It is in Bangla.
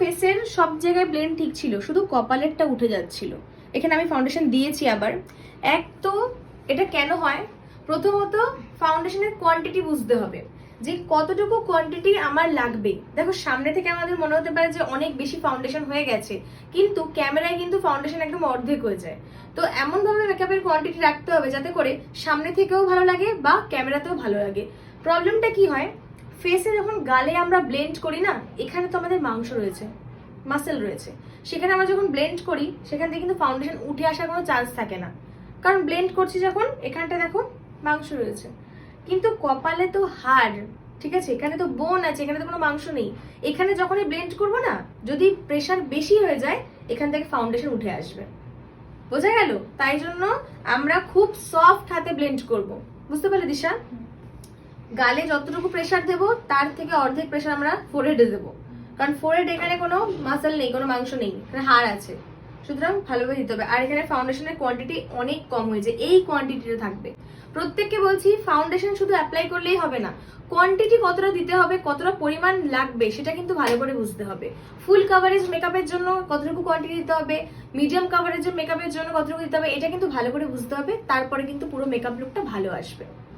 ফেসের সব জায়গায় ব্লেন্ড ঠিক ছিল, শুধু কপালেরটা উঠে যাচ্ছিল। এখানে আমি ফাউন্ডেশন দিয়েছি আবার। এক তো এটা কেন হয়, প্রথমত ফাউন্ডেশনের কোয়ান্টিটি বুঝতে হবে যে কতটুকু কোয়ান্টিটি আমার লাগবে। দেখো সামনে থেকে আমাদের মনে হতে পারে যে অনেক বেশি ফাউন্ডেশন হয়ে গেছে, কিন্তু ক্যামেরায় কিন্তু ফাউন্ডেশন একদম অর্ধেক হয়ে যায়। তো এমন ভাবে মেকআপের কোয়ান্টিটি রাখতে হবে যাতে করে সামনে থেকেও ভালো লাগে বা ক্যামেরাতেও ভালো লাগে। প্রবলেমটা কি হয়, ফেসে যখন গালে আমরা ব্লেন্ড করি না, এখানে তো আমাদের মাংস রয়েছে, মাসেল রয়েছে, সেখানে আমরা যখন ব্লেন্ড করি সেখান থেকে কিন্তু ফাউন্ডেশন উঠে আসার কোনো চান্স থাকে না, কারণ ব্লেন্ড করছি যখন এখানটা দেখো মাংস রয়েছে। কিন্তু কপালে তো হাড়, ঠিক আছে, এখানে তো বোন আছে, এখানে তো কোনো মাংস নেই। এখানে যখনই ব্লেন্ড করবো না, যদি প্রেশার বেশি হয়ে যায় এখান থেকে ফাউন্ডেশন উঠে আসবে। বোঝা গেল? তাই জন্য আমরা খুব সফট হাতে ব্লেন্ড করব। বুঝতে পারলে দিশা? গালে যতটুকু প্রেশার দেবো তার থেকে অর্ধেক প্রেশার আমরা ফোরহেডে দেবো, কারণ ফোরহেড এখানে কোনো মাসেল নেই, কোনো মাংস নেই, এখানে হাড় আছে, সুতরাং ভালোভাবে দিতে হবে। আর এখানে ফাউন্ডেশনের কোয়ান্টিটি অনেক কম হয়েছে, এই কোয়ান্টিটিটা থাকবে। প্রত্যেককে বলছি ফাউন্ডেশন শুধু অ্যাপ্লাই করলেই হবে না, কোয়ান্টিটি কতটা দিতে হবে, কতটা পরিমাণ লাগবে সেটা কিন্তু ভালো করে বুঝতে হবে। ফুল কাভারেজ মেকআপের জন্য কতটুকু কোয়ান্টিটি দিতে হবে, মিডিয়াম কাভারেজ মেকআপের জন্য কতটুকু দিতে হবে, এটা কিন্তু ভালো করে বুঝতে হবে, তারপরে কিন্তু পুরো মেকআপ লুকটা ভালো আসবে।